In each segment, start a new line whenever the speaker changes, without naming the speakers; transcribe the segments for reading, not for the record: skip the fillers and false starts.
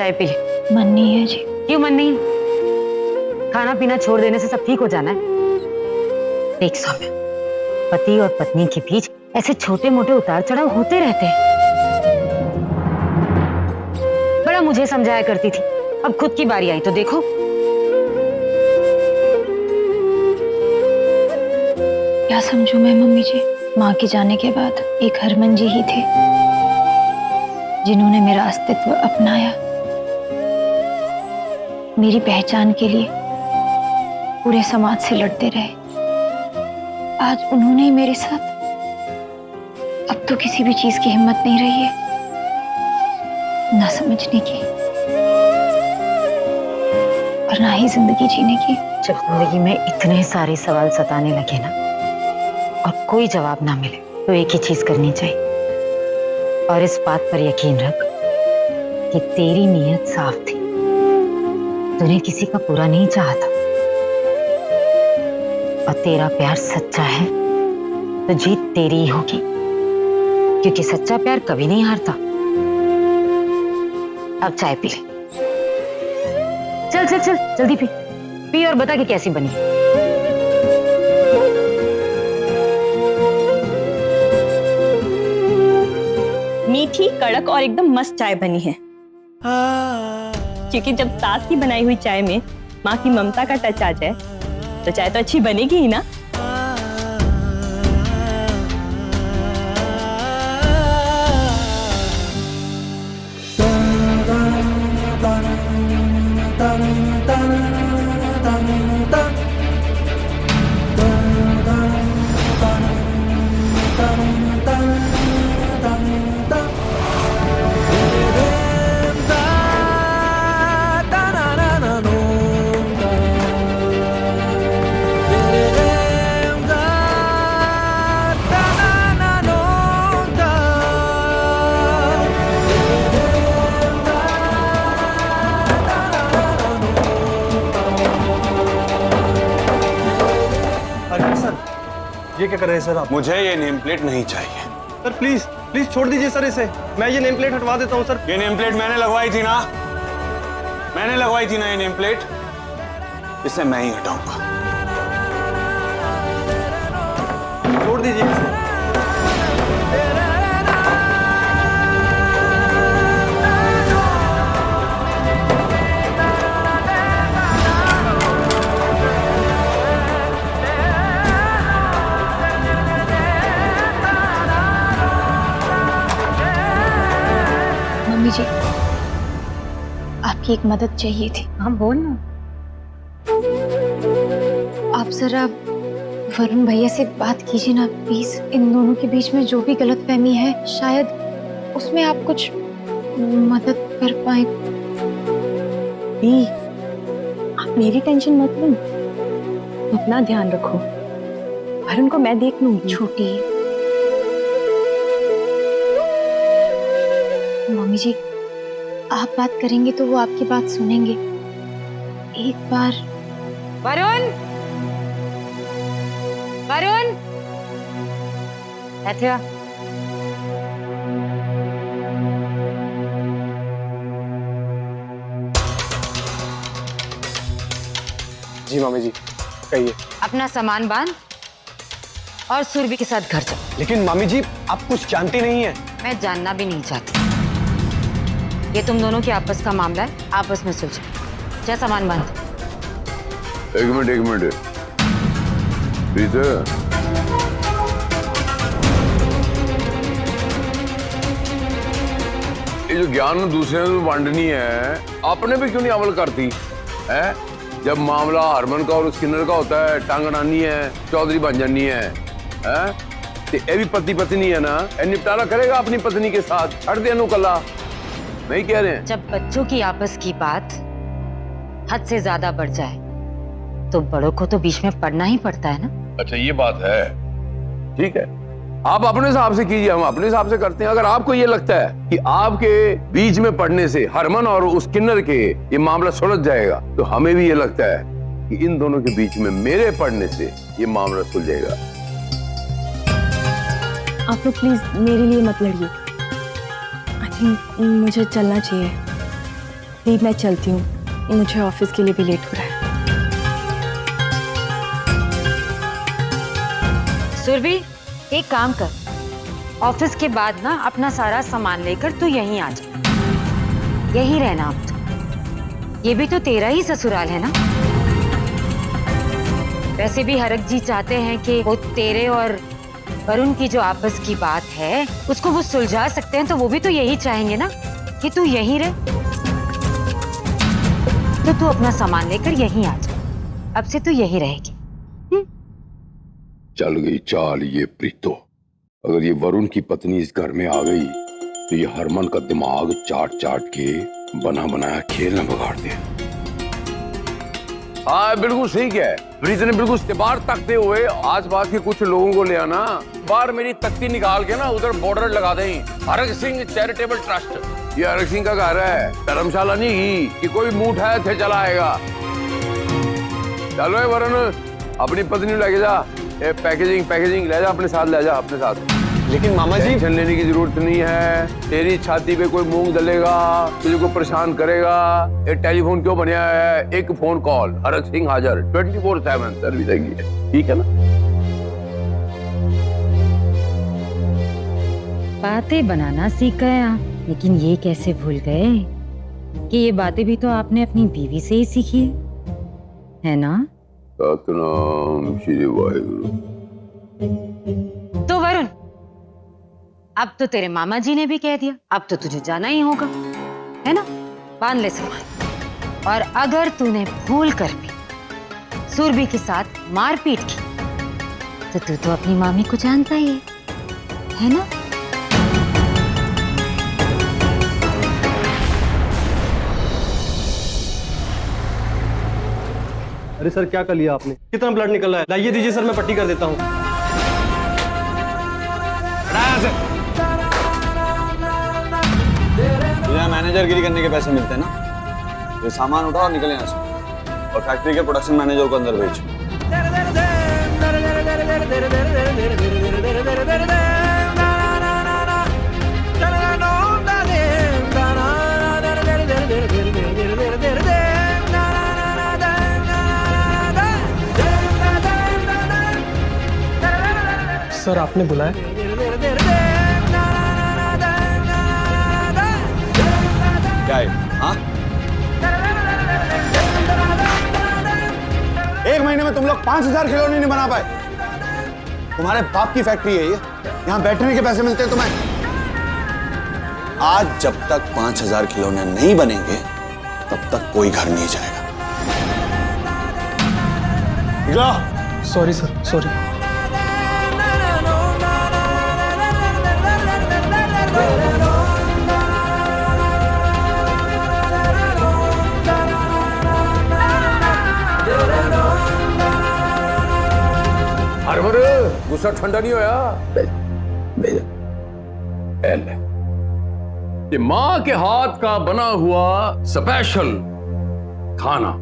चाय पी।
मन नहीं है जी।
क्यों मन नहीं? खाना पीना छोड़ देने से सब ठीक हो जाना है? देख सौम्या, पति और पत्नी के बीच ऐसे छोटे मोटे उतार चढ़ाव होते रहते हैं। बड़ा मुझे समझाया करती थी, अब खुद की बारी आई तो देखो।
क्या समझूं मैं मम्मी जी? माँ के जाने के बाद एक हरमन जी ही थे जिन्होंने मेरा अस्तित्व अपनाया, मेरी पहचान के लिए पूरे समाज से लड़ते रहे। आज उन्होंने ही मेरे साथ। अब तो किसी भी चीज की हिम्मत नहीं रही है ना समझने की और ना ही जिंदगी जीने की।
जब जिंदगी में इतने सारे सवाल सताने लगे ना और कोई जवाब ना मिले तो एक ही चीज करनी चाहिए, और इस बात पर यकीन रख कि तेरी नीयत साफ थी। तूने किसी का बुरा नहीं चाहा था और तेरा प्यार सच्चा है तो जीत तेरी ही होगी, क्योंकि सच्चा प्यार कभी नहीं हारता। अब चाय पी ले। चल चल चल जल्दी पी पी और बता कि कैसी बनी।
मीठी, कड़क और एकदम मस्त चाय बनी है। क्योंकि जब सास की बनाई हुई चाय में माँ की ममता का टच आ जाए तो चाय तो अच्छी बनेगी ही ना।
ये क्या कर रहे हैं सर आप?
मुझे ये नेम प्लेट नहीं चाहिए।
सर प्लीज प्लीज छोड़ दीजिए सर इसे। मैं ये नेम प्लेट हटवा देता हूँ सर।
ये नेम प्लेट मैंने लगवाई थी ना, मैंने लगवाई थी ना ये नेम प्लेट, इसे मैं ही हटाऊंगा।
छोड़ दीजिए इसे।
मम्मी जी, आपकी एक मदद चाहिए थी।
हाँ बोल ना।
आप जरा वरुण भैया से बात कीजिए ना प्लीज। इन दोनों के बीच में जो भी गलतफहमी है शायद उसमें आप कुछ मदद कर पाए।
दी, आप मेरी टेंशन मत लो, अपना ध्यान रखो। वरुण को मैं देख लूंगी।
छोटी मम्मी जी, आप बात करेंगे तो वो आपकी बात सुनेंगे। एक बार।
वरुण, वरुण, ऐसे आ।
जी मामी जी कहिए।
अपना सामान बांध और सुरभि के साथ घर चल।
लेकिन मामी जी आप कुछ जानती नहीं है।
मैं जानना भी नहीं चाहती, ये तुम दोनों के आपस का मामला है, आपस में सुलझो। जा सामान बांध।
एक मिनट प्रीत, ये जो ज्ञान दूसरे में बांटनी है आपने भी क्यों नहीं अमल करती है? जब मामला हरमन का और स्किनर का होता है टांग अड़ानी है, चौधरी बन जानी है, तो ये भी पति पत्नी है ना, ये निपटारा करेगा अपनी पत्नी के साथ, छड़ दे कला। नहीं कह रहे हैं?
जब बच्चों की आपस की बात हद से ज्यादा बढ़ जाए तो बड़ों को तो बीच में पड़ना ही पड़ता है ना।
अच्छा ये बात है, ठीक है, आप अपने हिसाब से कीजिए, हम अपने हिसाब से करते हैं। अगर आपको ये लगता है कि आपके बीच में पड़ने से हरमन और उस किन्नर के ये मामला सुलझ जाएगा, तो हमें भी ये लगता है कि इन दोनों के बीच में मेरे पड़ने से ये मामला सुलझेगा।
आप लोग प्लीज मेरे लिए मत लड़िए। आई थिंक मुझे चलना चाहिए। दी मैं चलती हूँ, मुझे ऑफिस के लिए भी लेट हो रहा है।
सुरभि, एक काम कर, ऑफिस के बाद ना अपना सारा सामान लेकर तू यहीं आ जा, यहीं रहना अब तो। ये भी तो तेरा ही ससुराल है ना। वैसे भी हरक जी चाहते हैं कि वो तेरे और वरुण की जो आपस की बात है उसको वो सुलझा सकते हैं, तो वो भी तो यही चाहेंगे ना कि तू यहीं रह। तो तू अपना सामान लेकर यहीं आ जा, अब से तू यहीं रहेगी।
चल गई चाल ये प्रीतो। अगर ये वरुण की पत्नी इस घर में आ गई तो ये हरमन का दिमाग चाट चाट के बना बनाया खेल न बिगाड़ दे। हाँ बिल्कुल सही क्या है, प्रीत ने बिल्कुल बाहर तकते हुए आसपास के कुछ लोगों को ले आना, बाहर मेरी तख्ती निकाल के ना उधर बॉर्डर लगा दें, हरक सिंह चैरिटेबल ट्रस्ट। ये हरक सिंह का घर है, धर्मशाला नहीं कि कोई मुंह उठाया थे चला आएगा। चलो ये वरुण अपनी पत्नी लेके जा, पैकेजिंग ले जा अपने साथ, ले जा अपने साथ।
लेकिन मामा जी,
टेंशन लेने की जरूरत नहीं है। तेरी छाती पे कोई मूंग दलेगा, तुझे को परेशान करेगा, ये टेलीफोन क्यों बनया है, एक फोन कॉल, हरक सिंह हाजिर, 24/7 सर्विस है, ठीक है ना।
बातें बनाना सीख गए आप, लेकिन ये कैसे भूल गए कि ये बातें भी तो आपने अपनी बीवी से ही सीखी है ना।
सतनाम श्री वाहिगुरु।
तो वरुण, अब तो तेरे मामा जी ने भी कह दिया, अब तो तुझे जाना ही होगा, है ना। बांध ले सामान, और अगर तूने भूल कर भी सुरभि के साथ मारपीट की तो तू तो अपनी मामी को जानता ही है ना।
अरे सर क्या कर लिया आपने, कितना ब्लड निकल रहा है, लाइए दीजिए सर, मैं पट्टी कर देता हूँ।
तुझे मैनेजरगिरी करने के पैसे मिलते हैं ना, ये सामान उठाओ और निकल यहाँ से, और फैक्ट्री के प्रोडक्शन मैनेजर को अंदर भेज।
सर आपने बुलाया?
क्या है? हाँ? 1 महीने में तुम लोग 5000 खिलौने नहीं बना पाए। तुम्हारे बाप की फैक्ट्री है ये, यहाँ बैठने के पैसे मिलते हैं तुम्हें। आज जब तक 5000 खिलौने नहीं बनेंगे तब तक कोई घर नहीं जाएगा।
Sorry sir, sorry.
हरमन गुस्सा ठंडा नहीं होया। ये माँ के हाथ का बना हुआ स्पेशल खाना,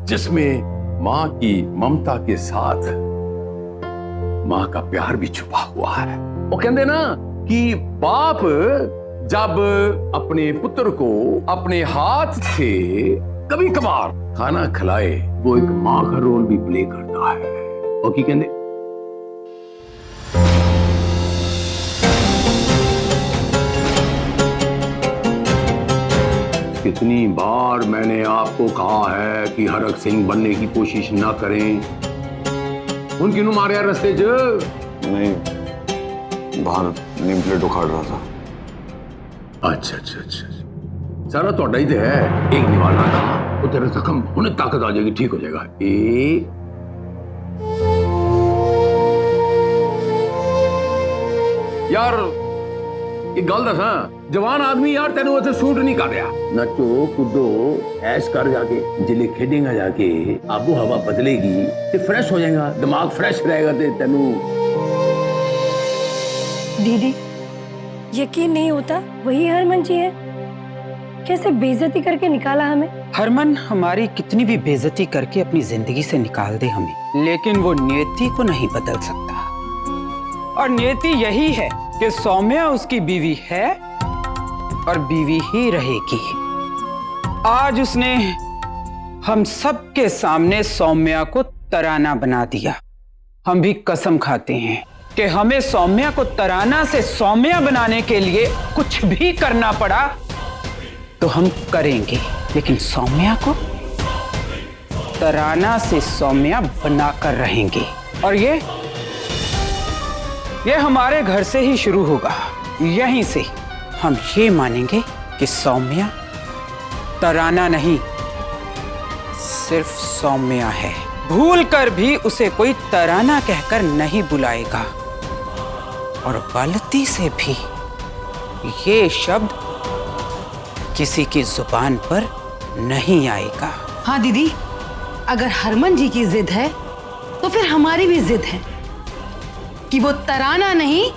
जिसमें माँ की ममता के साथ माँ का प्यार भी छुपा हुआ है। वो कहते ना कि बाप जब अपने पुत्र को अपने हाथ से कभी कभार खाना खिलाए, वो एक माँ का रोल भी प्ले करता है। वो की कहते कितनी बार मैंने आपको कहा है कि हरक सिंह बनने की कोशिश ना करें। उनकी नु मारे रास्ते च
नहीं, बाहर नेम प्लेट उखाड़ रहा था।
अच्छा अच्छा अच्छा, सारा तो ही तो है। एक निवाला था, वो तेरा जख्म उन्हें ताकत आ जाएगी, ठीक हो जाएगा। यार एक गल दसा, जवान आदमी यार तेन उसे सूट नहीं कर रहा। नचो कूदो ऐश कर, जाके जिले खेडेगा, जाके आबो हवा बदलेगी तो फ्रेश हो जाएगा, दिमाग फ्रेश रहेगा। ते तेनू
दीदी यकीन नहीं होता, वही हरमन जी है। कैसे बेइज्जती करके निकाला हमें।
हरमन हमारी कितनी भी बेइज्जती करके अपनी जिंदगी से निकाल दे हमें, लेकिन वो नियति को नहीं बदल सकता। और नियति यही है कि सौम्या उसकी बीवी है और बीवी ही रहेगी। आज उसने हम सबके सामने सौम्या को तराना बना दिया। हम भी कसम खाते हैं कि हमें सौम्या को तराना से सौम्या बनाने के लिए कुछ भी करना पड़ा तो हम करेंगे, लेकिन सौम्या को तराना से सौम्या बनाकर रहेंगे। और ये हमारे घर से ही शुरू होगा। यहीं से हम ये मानेंगे कि सौम्या तराना नहीं, सिर्फ सौम्या है। भूल कर भी उसे कोई तराना कहकर नहीं बुलाएगा, और गलती से भी ये शब्द किसी की जुबान पर नहीं आएगा।
हाँ दीदी, अगर हरमन जी की जिद है तो फिर हमारी भी जिद है कि वो तराना नहीं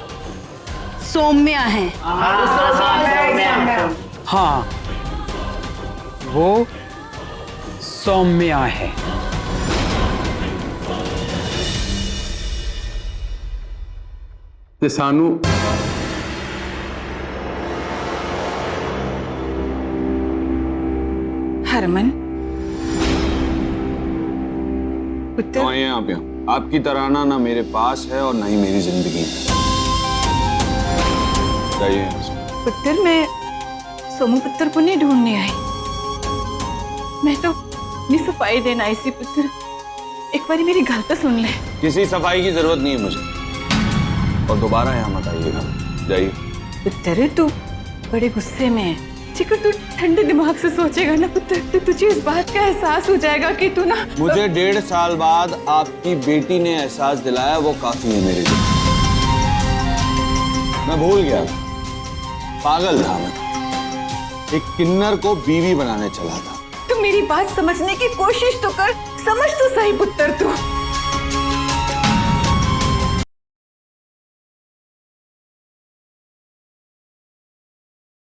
सौम्या है।
हाँ, वो सौम्या है।
ते सानू
हरमन
तो आइए आप यहाँ। आपकी तराना ना मेरे पास है और ना ही मेरी जिंदगी में। जाइए यहाँ से।
पुत्र, मैं सोमू पुत्र को नहीं ढूंढने आई, मैं तो अपनी सफाई देना आई सी। पुत्र, एक बारी मेरी गल तो सुन ले।
किसी सफाई की जरूरत नहीं है मुझे, और दोबारा यहाँ मत आइएगा। जाइए।
पुत्र, तू बड़े गुस्से में है। जिकर तू ठंडे दिमाग से सोचेगा ना पुत्र, तो तुझे इस बात का एहसास हो जाएगा कि तू ना
मुझे 1.5 साल बाद आपकी बेटी ने एहसास दिलाया, वो काफी है मेरे लिए। मैं भूल गया, पागल था मैं। एक किन्नर को बीवी बनाने चला था।
तू मेरी बात समझने की कोशिश तो कर, समझ तो सही पुत्र तू।